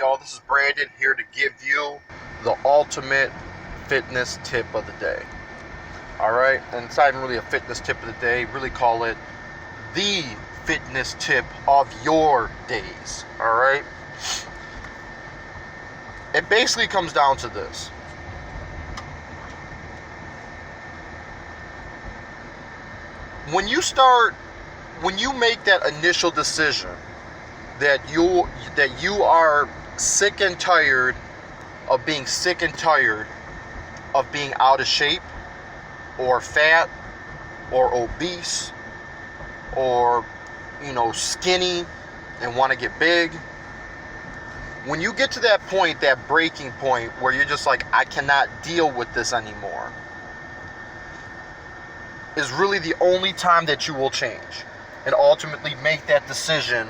y'all? This is Brandon here to give you the ultimate fitness tip of the day. Alright, and it's not even really a fitness tip of the day, really call it the fitness tip of your days. Alright? It basically comes down to this. When you make that initial decision that you are sick and tired of being sick and tired of being out of shape or fat or obese or skinny and want to get big, when you get to that point, that breaking point where you're just like, I cannot deal with this anymore, is really the only time that you will change and ultimately make that decision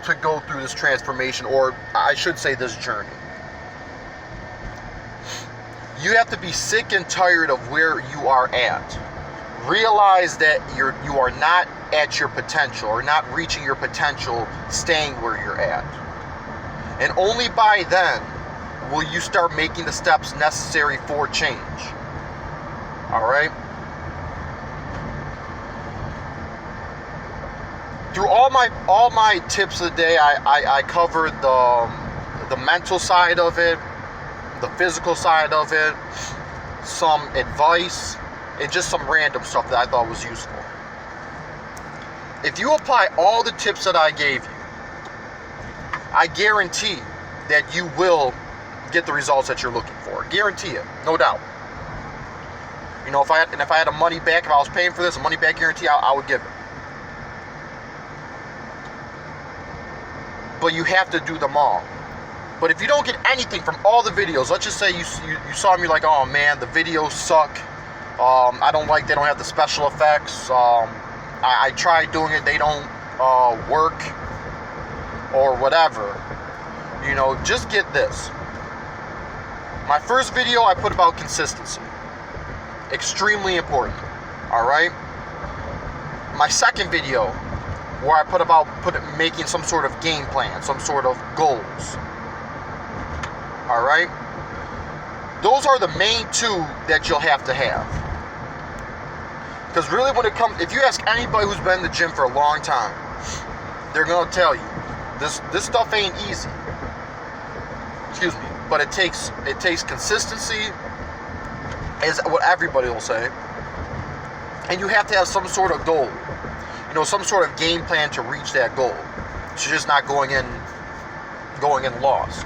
to go through this transformation, or I should say this journey. You have to be sick and tired of where you are at. Realize that you are not at your potential, or not reaching your potential staying where you're at. And only by then will you start making the steps necessary for change. Alright? Through all my tips of the day, I covered the mental side of it, the physical side of it, some advice, and just some random stuff that I thought was useful. If you apply all the tips that I gave you, I guarantee that you will get the results that you're looking for. Guarantee it, no doubt. If I had a money back, if I was paying for this, a money back guarantee, I would give it. But you have to do them all. But if you don't get anything from all the videos, let's just say you saw me like, oh man, the videos suck. They don't have the special effects. I tried doing it, they don't work, or whatever. Just get this. My first video I put about consistency. Extremely important. Alright? My second video, where I put about making some sort of game plan, some sort of goals. Alright? Those are the main two that you'll have to have. Because really if you ask anybody who's been in the gym for a long time, they're going to tell you, this stuff ain't easy. Excuse me. But it takes consistency, is what everybody will say. And you have to have some sort of goal. Some sort of game plan to reach that goal. So you're just not going in lost.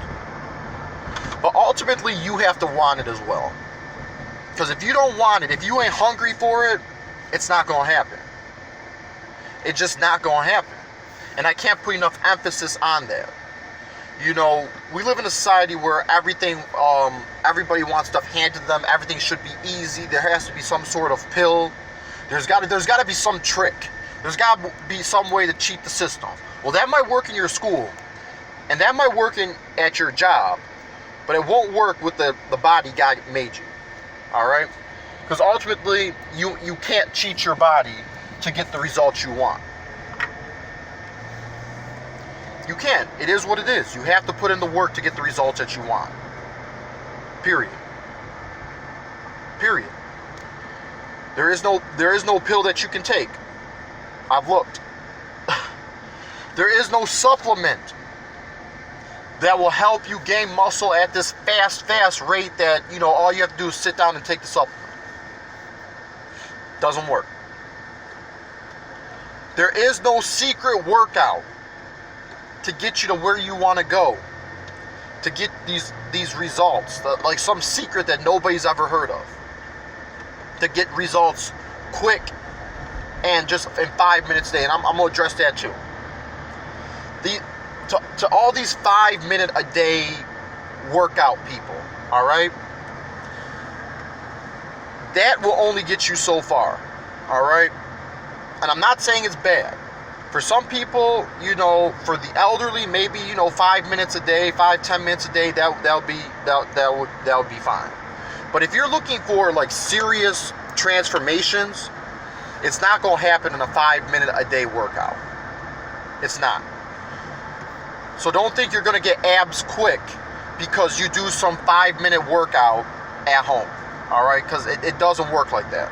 But ultimately, you have to want it as well. Because if you don't want it, if you ain't hungry for it, it's not going to happen. It's just not going to happen. And I can't put enough emphasis on that. We live in a society where everybody wants stuff handed to them. Everything should be easy. There has to be some sort of pill. There's got to be some trick. There's got to be some way to cheat the system. Well, that might work in your school, and that might work at your job, but it won't work with the body God made you. Alright? Because ultimately, you can't cheat your body to get the results you want. You can't. It is what it is. You have to put in the work to get the results that you want. Period. Period. There is no pill that you can take. I've looked. There is no supplement that will help you gain muscle at this fast rate that, all you have to do is sit down and take the supplement. Doesn't work. There is no secret workout to get you to where you want to go, to get these results, like some secret that nobody's ever heard of, to get results quick and just in 5 minutes a day. And I'm going to address that too. To all these 5 minute a day workout people, all right, that will only get you so far. All right? And I'm not saying it's bad. For some people, for the elderly, maybe 5 minutes a day, 5-10 minutes a day, that would be fine. But if you're looking for like serious transformations, it's not going to happen in a 5 minute a day workout. It's not. So don't think you're going to get abs quick because you do some 5-minute workout at home. All right? Because it doesn't work like that.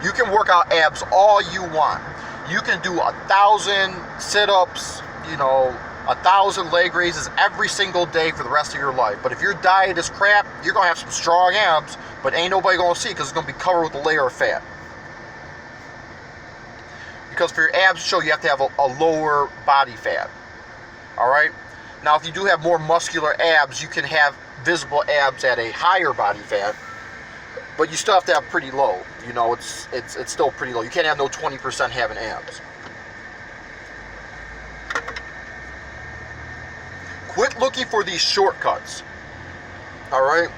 You can work out abs all you want. You can do 1,000 sit-ups, 1,000 leg raises every single day for the rest of your life. But if your diet is crap, you're going to have some strong abs, but ain't nobody going to see it because it's going to be covered with a layer of fat. Because for your abs to show, you have to have a lower body fat. All right? Now, if you do have more muscular abs, you can have visible abs at a higher body fat, but you still have to have pretty low. It's still pretty low. You can't have no 20% having abs. Quit looking for these shortcuts. All right?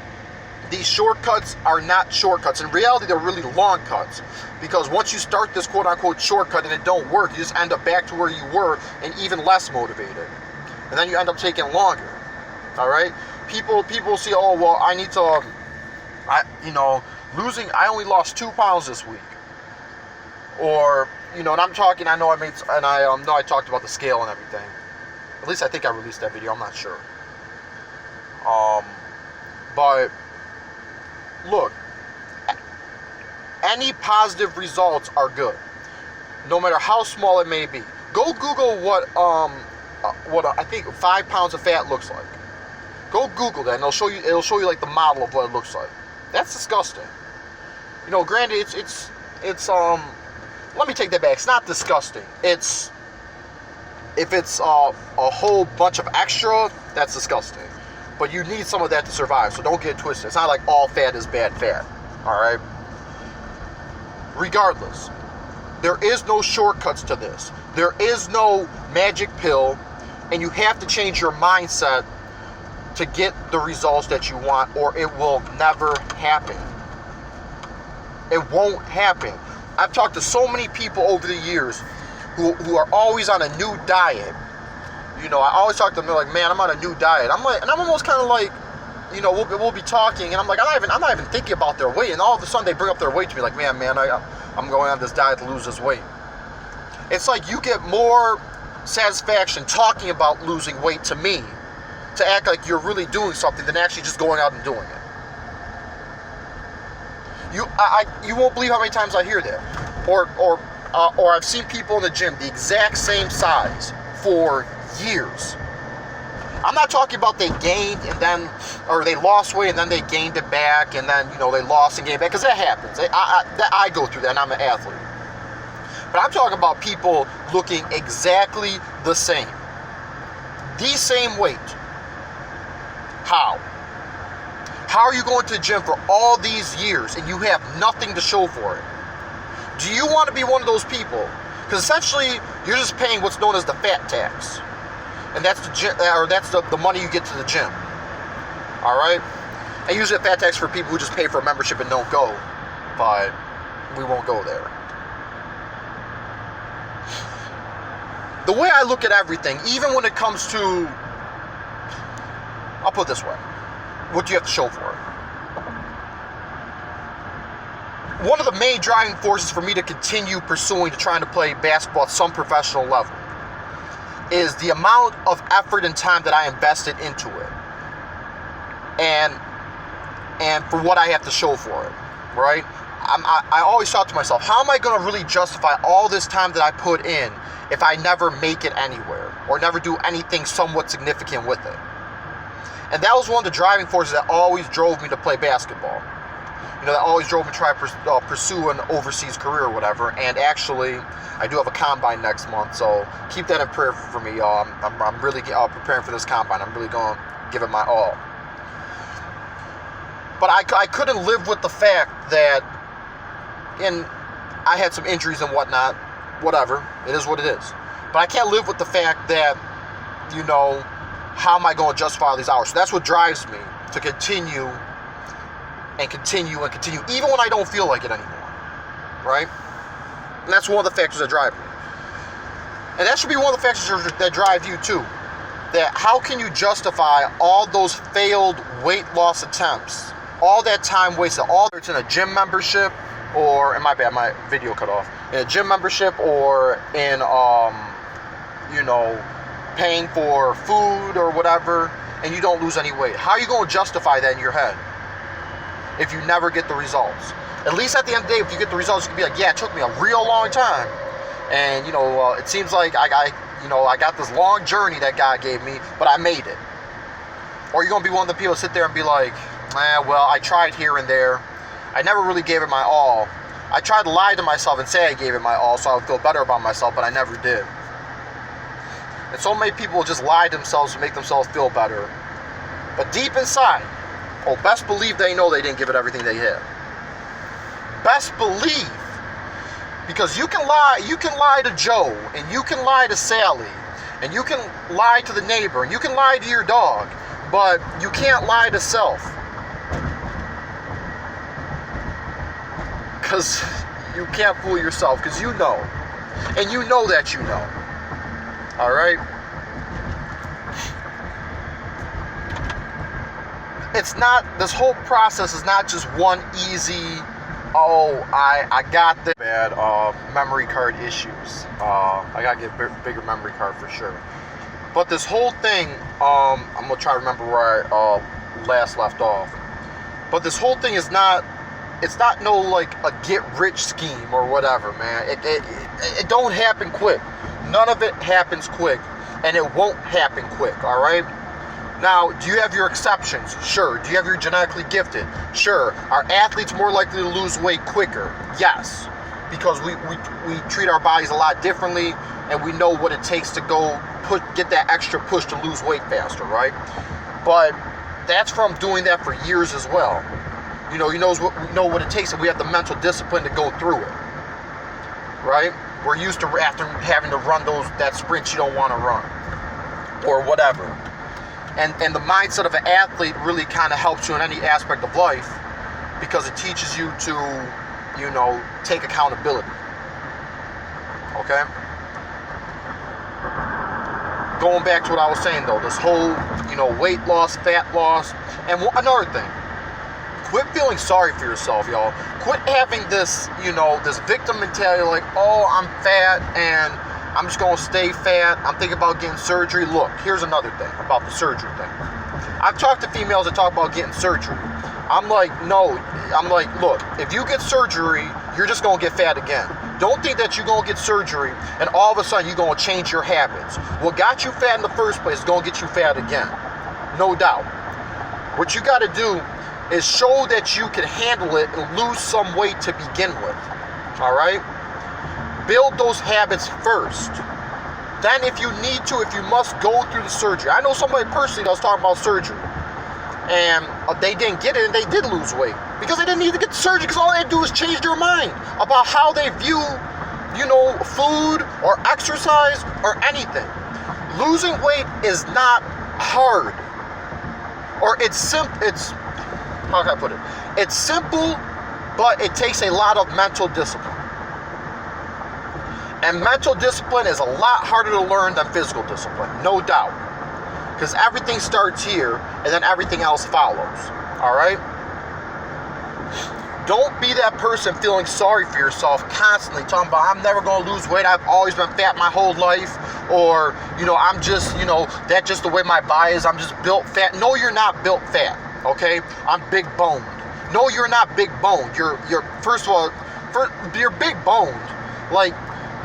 These shortcuts are not shortcuts. In reality, they're really long cuts. Because once you start this quote-unquote shortcut and it don't work, you just end up back to where you were and even less motivated. And then you end up taking longer. All right? People see, oh, well, I need to, I only lost 2 pounds this week. Or, and I'm talking, I know I talked about the scale and everything. At least I think I released that video, I'm not sure. But, look, any positive results are good. No matter how small it may be. Go Google what I think 5 pounds of fat looks like. Go Google that and it'll show you like the model of what it looks like. That's disgusting. Granted, it's let me take that back. It's not disgusting. If it's a whole bunch of extra, that's disgusting. But you need some of that to survive, so don't get twisted. It's not like all fat is bad fat. All right? Regardless, there is no shortcuts to this. There is no magic pill, and you have to change your mindset to get the results that you want, or it will never happen. It won't happen. I've talked to so many people over the years who are always on a new diet. I always talk to them, they're like, man, I'm on a new diet. I'm like, and I'm almost kind of like, we'll be talking, and I'm like, I'm not even thinking about their weight, and all of a sudden they bring up their weight to me, like, man, I'm going on this diet to lose this weight. It's like you get more satisfaction talking about losing weight to me, to act like you're really doing something than actually just going out and doing it. You won't believe how many times I hear that, or I've seen people in the gym the exact same size for years. I'm not talking about they gained and then, or they lost weight and then they gained it back and then they lost and gained back, because that happens. I go through that, and I'm an athlete. But I'm talking about people looking exactly the same, the same weight. How? How are you going to the gym for all these years and you have nothing to show for it? Do you want to be one of those people? Because essentially, you're just paying what's known as the fat tax. And that's the money you get to the gym. All right? And usually a fat tax for people who just pay for a membership and don't go. But we won't go there. The way I look at everything, even when it comes to, I'll put it this way, what do you have to show for it? One of the main driving forces for me to continue pursuing to trying to play basketball at some professional level is the amount of effort and time that I invested into it, and for what I have to show for it, right? I always thought to myself, how am I going to really justify all this time that I put in if I never make it anywhere or never do anything somewhat significant with it? And that was one of the driving forces that always drove me to play basketball. That always drove me to try to pursue an overseas career or whatever. And actually, I do have a combine next month, so keep that in prayer for me, y'all. I'm really preparing for this combine. I'm really going to give it my all. But I couldn't live with the fact that, and I had some injuries and whatnot, whatever. It is what it is. But I can't live with the fact that, how am I going to justify all these hours? So that's what drives me to continue and continue and continue, even when I don't feel like it anymore, right? And that's one of the factors that drive me. And that should be one of the factors that drive you too. That how can you justify all those failed weight loss attempts, all that time wasted, all it's in a gym membership, or, and my bad, my video cut off, in a gym membership, or in, paying for food or whatever, and you don't lose any weight. How are you going to justify that in your head if you never get the results? At least at the end of the day, if you get the results, you can be like, yeah, it took me a real long time. And, it seems like I got this long journey that God gave me, but I made it. Or you're going to be one of the people that sit there and be like, well, I tried here and there. I never really gave it my all. I tried to lie to myself and say I gave it my all so I would feel better about myself, but I never did. And so many people just lie to themselves to make themselves feel better. But deep inside, best believe they know they didn't give it everything they had. Best believe. Because you can lie to Joe, and you can lie to Sally, and you can lie to the neighbor, and you can lie to your dog, but you can't lie to self. Because you can't fool yourself, because you know. And you know that you know. Alright? This whole process is not just one easy, I got the bad memory card issues. I gotta get bigger memory card for sure. But this whole thing, I'm gonna try to remember where I last left off. But this whole thing is not, it's not no like a get rich scheme or whatever, man. It don't happen quick. None of it happens quick, and it won't happen quick. All right. Now, do you have your exceptions? Sure. Do you have your genetically gifted? Sure. Are athletes more likely to lose weight quicker? Yes, because we treat our bodies a lot differently, and we know what it takes to get that extra push to lose weight faster, right? But that's from doing that for years as well. You know what it takes, and we have the mental discipline to go through it, right? We're used to after having to run that sprint you don't want to run, or whatever. And the mindset of an athlete really kind of helps you in any aspect of life, because it teaches you to, take accountability. Okay? Going back to what I was saying though, this whole, weight loss, fat loss, and another thing. Quit feeling sorry for yourself, y'all. Quit having this, this victim mentality like, I'm fat and I'm just going to stay fat. I'm thinking about getting surgery. Look, here's another thing about the surgery thing. I've talked to females that talk about getting surgery. I'm like, no. I'm like, look, if you get surgery, you're just going to get fat again. Don't think that you're going to get surgery and all of a sudden you're going to change your habits. What got you fat in the first place is going to get you fat again. No doubt. What you got to do is show that you can handle it and lose some weight to begin with. All right? Build those habits first. Then if you need to, if you must go through the surgery. I know somebody personally that was talking about surgery. And they didn't get it and they did lose weight. Because they didn't need to get the surgery, because all they had to do is change their mind about how they view, food or exercise or anything. Losing weight is not hard. Or how can I put it? It's simple, but it takes a lot of mental discipline. And mental discipline is a lot harder to learn than physical discipline, no doubt. Because everything starts here, and then everything else follows. All right? Don't be that person feeling sorry for yourself constantly, talking about, I'm never going to lose weight, I've always been fat my whole life, or, I'm just, that's just the way my body is, I'm just built fat. No, you're not built fat, okay? I'm big boned. No, you're not big boned. You're first of all, you're big boned. Like,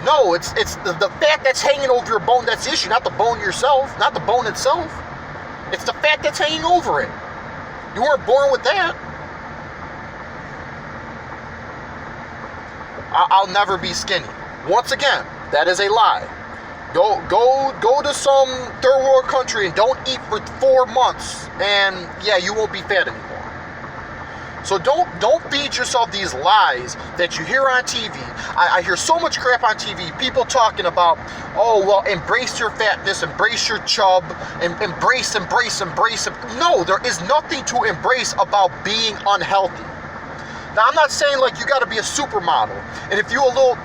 no, it's the fat that's hanging over your bone that's the issue, not the bone yourself, not the bone itself. It's the fat that's hanging over it. You weren't born with that. I'll never be skinny. Once again, that is a lie. Go to some third world country and don't eat for 4 months, and yeah, you won't be fat anymore. So don't feed yourself these lies that you hear on TV. I hear so much crap on TV. People talking about, embrace your fatness, embrace your chub, embrace. No, there is nothing to embrace about being unhealthy. Now, I'm not saying like you got to be a supermodel, and if you're a little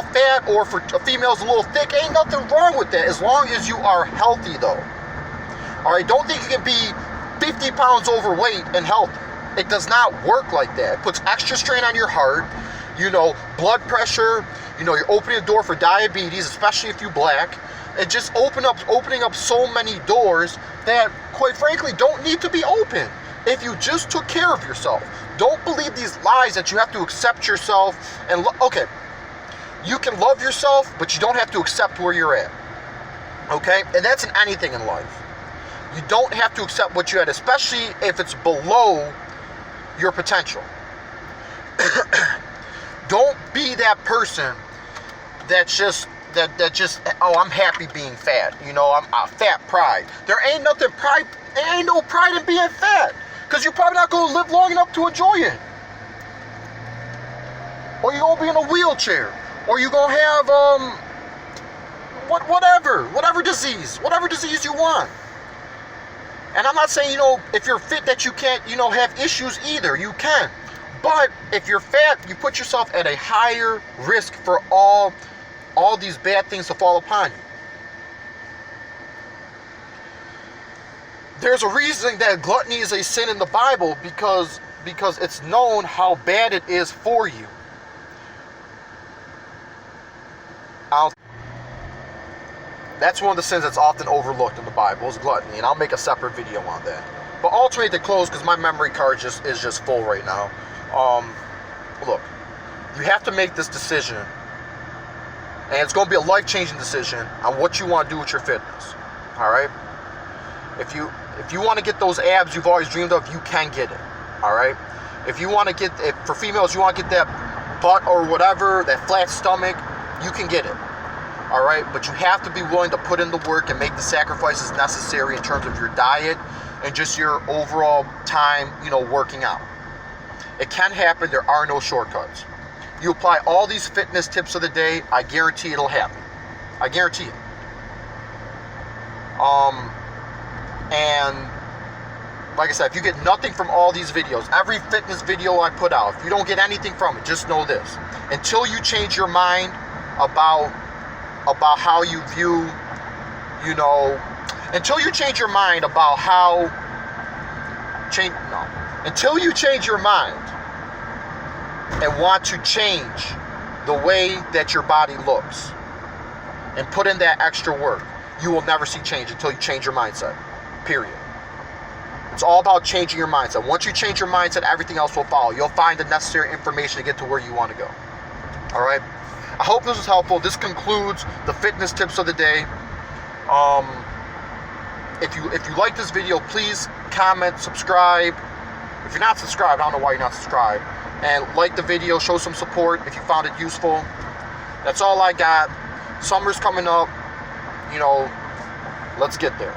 fat, or if a female's a little thick, ain't nothing wrong with that as long as you are healthy, though. All right, don't think you can be 50 pounds overweight and healthy. It does not work like that. It puts extra strain on your heart, blood pressure. You're opening the door for diabetes, especially if you're black, It just opening up so many doors that, quite frankly, don't need to be open if you just took care of yourself. Don't believe these lies that you have to accept yourself and okay, you can love yourself, but you don't have to accept where you're at. Okay? And that's in anything in life. You don't have to accept what you're at, especially if it's below your potential. Don't be that person that's just oh, I'm happy being fat. You know, I'm fat pride. There ain't no pride in being fat, because you're probably not going to live long enough to enjoy it. Or you're going to be in a wheelchair, or you're going to have whatever disease you want. And I'm not saying, you know, if you're fit that you can't, you know, have issues either. You can. But if you're fat, you put yourself at a higher risk for all these bad things to fall upon you. There's a reason that gluttony is a sin in the Bible, because it's known how bad it is for you. That's one of the sins that's often overlooked in the Bible, is gluttony, and I'll make a separate video on that. But ultimately, to close, because my memory card is just full right now. Look, you have to make this decision, and it's going to be a life-changing decision on what you want to do with your fitness. All right? If you want to get those abs you've always dreamed of, you can get it. All right? If you want to get, for females, you want to get that butt or whatever, that flat stomach, you can get it. All right? But you have to be willing to put in the work and make the sacrifices necessary in terms of your diet and just your overall time, you know, working out. It can happen. There are no shortcuts. You apply all these fitness tips of the day, I guarantee it'll happen. I guarantee it. And like I said, if you get nothing from all these videos, every fitness video I put out, if you don't get anything from it, just know this. Until you change your mind about how you view, you know, until you change your mind about until you change your mind and want to change the way that your body looks and put in that extra work, you will never see change until you change your mindset. Period. It's all about changing your mindset. Once you change your mindset, everything else will follow. You'll find the necessary information to get to where you want to go. All right? I hope this was helpful. This concludes the fitness tips of the day. If you like this video, please comment, subscribe. If you're not subscribed, I don't know why you're not subscribed. And like the video, show some support if you found it useful. That's all I got. Summer's coming up. You know, let's get there.